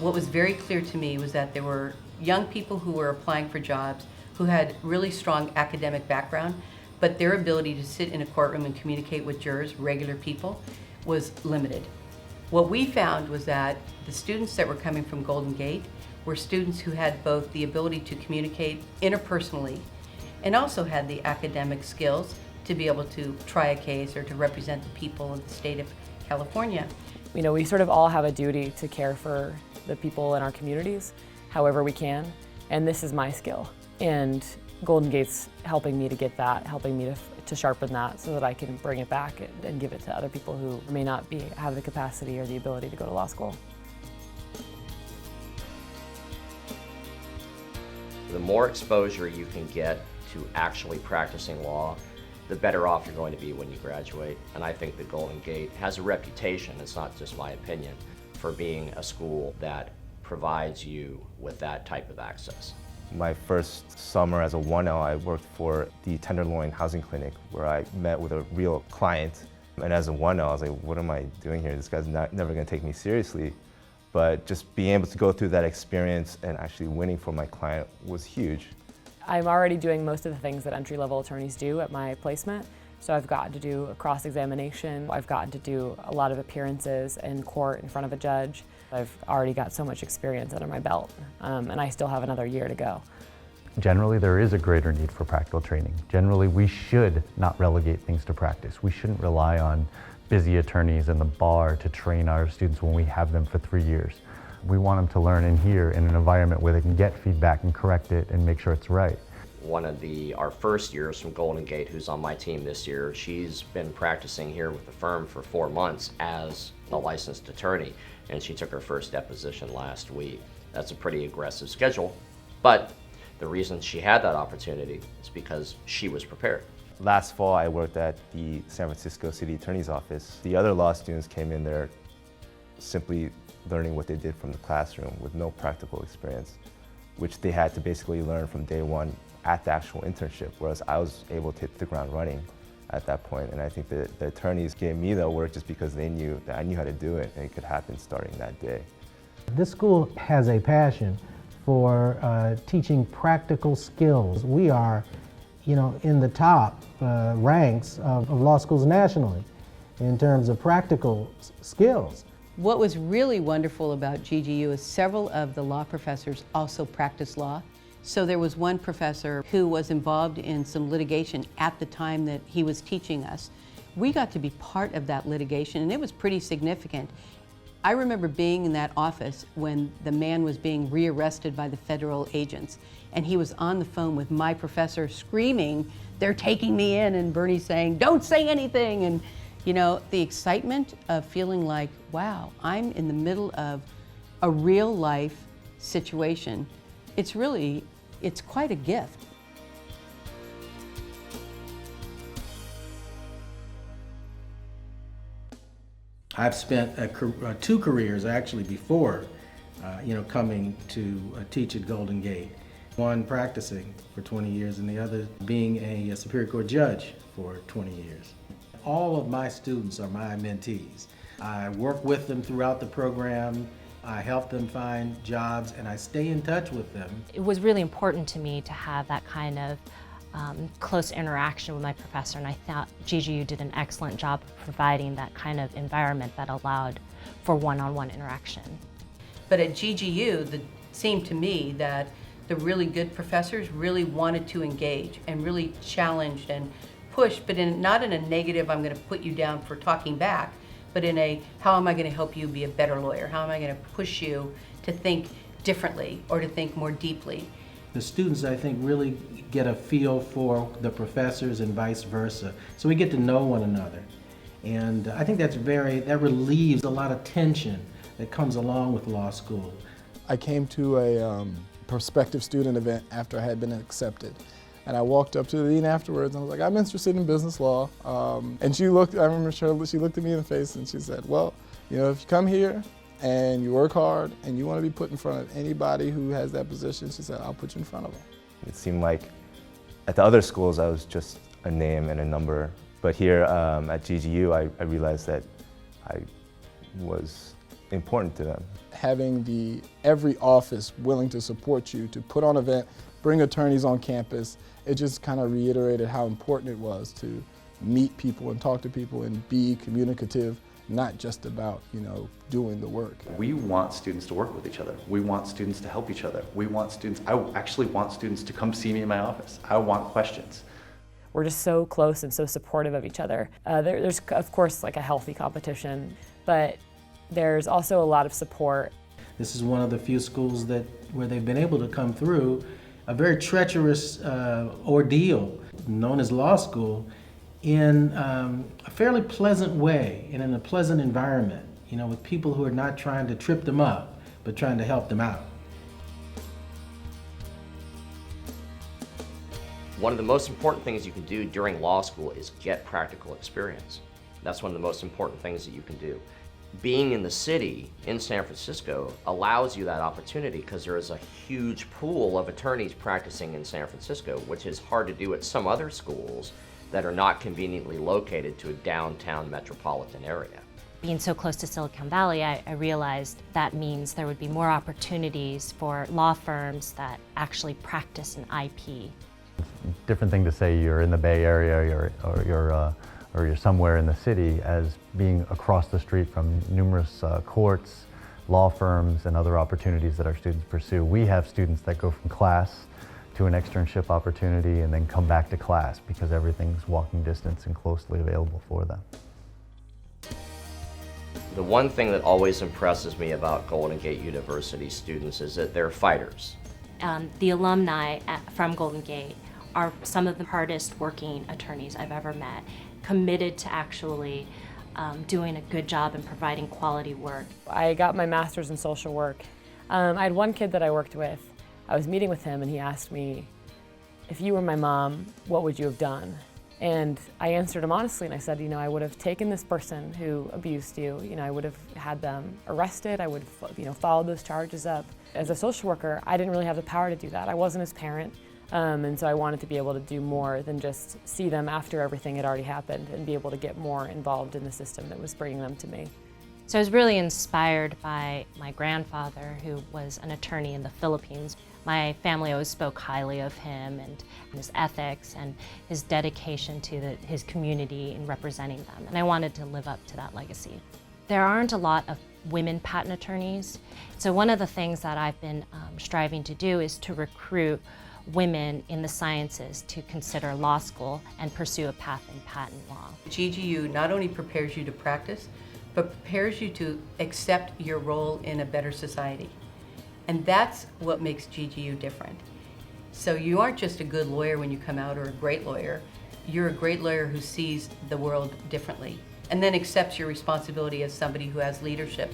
what was very clear to me was that there were young people who were applying for jobs who had really strong academic background, but their ability to sit in a courtroom and communicate with jurors, regular people, was limited. What we found was that the students that were coming from Golden Gate were students who had both the ability to communicate interpersonally and also had the academic skills to be able to try a case or to represent the people of the state of California. You know, we sort of all have a duty to care for the people in our communities however we can, and this is my skill. And Golden Gate's helping me to get that, helping me to sharpen that so that I can bring it back and give it to other people who may not have the capacity or the ability to go to law school. The more exposure you can get to actually practicing law, the better off you're going to be when you graduate. And I think that Golden Gate has a reputation, it's not just my opinion, for being a school that provides you with that type of access. My first summer as a 1L, I worked for the Tenderloin Housing Clinic where I met with a real client. And as a 1L, I was like, what am I doing here? This guy's never gonna take me seriously. But just being able to go through that experience and actually winning for my client was huge. I'm already doing most of the things that entry-level attorneys do at my placement. So I've gotten to do a cross-examination. I've gotten to do a lot of appearances in court in front of a judge. I've already got so much experience under my belt, and I still have another year to go. Generally, there is a greater need for practical training. Generally, we should not relegate things to practice. We shouldn't rely on busy attorneys and the bar to train our students when we have them for 3 years. We want them to learn in here in an environment where they can get feedback and correct it and make sure it's right. One of our first years from Golden Gate, who's on my team this year, she's been practicing here with the firm for 4 months as a licensed attorney, and she took her first deposition last week. That's a pretty aggressive schedule, but the reason she had that opportunity is because she was prepared. Last fall, I worked at the San Francisco City Attorney's Office. The other law students came in there simply learning what they did from the classroom with no practical experience, which they had to basically learn from day one at the actual internship, whereas I was able to hit the ground running at that point. And I think that the attorneys gave me the work just because they knew that I knew how to do it and it could happen starting that day. This school has a passion for teaching practical skills. We are, in the top ranks of law schools nationally in terms of practical skills. What was really wonderful about GGU is several of the law professors also practice law. So there was one professor who was involved in some litigation at the time that he was teaching us. We got to be part of that litigation, and it was pretty significant. I remember being in that office when the man was being rearrested by the federal agents, and he was on the phone with my professor screaming, "They're taking me in," and Bernie saying, "Don't say anything." And the excitement of feeling like, wow, I'm in the middle of a real life situation. It's quite a gift. I've spent 2 careers actually before, coming to teach at Golden Gate. One practicing for 20 years and the other being a Superior Court judge for 20 years. All of my students are my mentees. I work with them throughout the program. I help them find jobs, and I stay in touch with them. It was really important to me to have that kind of close interaction with my professor, and I thought GGU did an excellent job of providing that kind of environment that allowed for one-on-one interaction. But at GGU, it seemed to me that the really good professors really wanted to engage and really challenged and pushed, but not in a negative, I'm going to put you down for talking back, but in a, how am I going to help you be a better lawyer? How am I going to push you to think differently or to think more deeply? The students, I think, really get a feel for the professors and vice versa. So we get to know one another. And I think that relieves a lot of tension that comes along with law school. I came to a prospective student event after I had been accepted. And I walked up to the dean afterwards and I was like, I'm interested in business law. And she looked at me in the face and she said, well, if you come here and you work hard and you want to be put in front of anybody who has that position, she said, I'll put you in front of them. It seemed like at the other schools I was just a name and a number. But here at GGU, I realized that I was important to them. Having every office willing to support you, to put on an event, bring attorneys on campus, it just kind of reiterated how important it was to meet people and talk to people and be communicative, not just about, doing the work. We want students to work with each other. We want students to help each other. I actually want students to come see me in my office. I want questions. We're just so close and so supportive of each other. There's, of course, like a healthy competition, but there's also a lot of support. This is one of the few schools where they've been able to come through a very treacherous ordeal known as law school in a fairly pleasant way and in a pleasant environment, with people who are not trying to trip them up, but trying to help them out. One of the most important things you can do during law school is get practical experience. That's one of the most important things that you can do. Being in the city, in San Francisco, allows you that opportunity because there is a huge pool of attorneys practicing in San Francisco, which is hard to do at some other schools that are not conveniently located to a downtown metropolitan area. Being so close to Silicon Valley, I realized that means there would be more opportunities for law firms that actually practice an IP. Different thing to say you're in the Bay Area or you're somewhere in the city as being across the street from numerous courts, law firms, and other opportunities that our students pursue. We have students that go from class to an externship opportunity and then come back to class because everything's walking distance and closely available for them. The one thing that always impresses me about Golden Gate University students is that they're fighters. The alumni from Golden Gate are some of the hardest working attorneys I've ever met, committed to actually doing a good job and providing quality work. I got my master's in social work. I had one kid that I worked with. I was meeting with him and he asked me, if you were my mom, what would you have done? And I answered him honestly and I said, I would have taken this person who abused you, I would have had them arrested, I would have, followed those charges up. As a social worker, I didn't really have the power to do that. I wasn't his parent. And so I wanted to be able to do more than just see them after everything had already happened and be able to get more involved in the system that was bringing them to me. So I was really inspired by my grandfather, who was an attorney in the Philippines. My family always spoke highly of him and his ethics and his dedication to his community in representing them, and I wanted to live up to that legacy. There aren't a lot of women patent attorneys, so one of the things that I've been striving to do is to recruit women in the sciences to consider law school and pursue a path in patent law. GGU not only prepares you to practice, but prepares you to accept your role in a better society. And that's what makes GGU different. So you aren't just a good lawyer when you come out or a great lawyer. You're a great lawyer who sees the world differently and then accepts your responsibility as somebody who has leadership.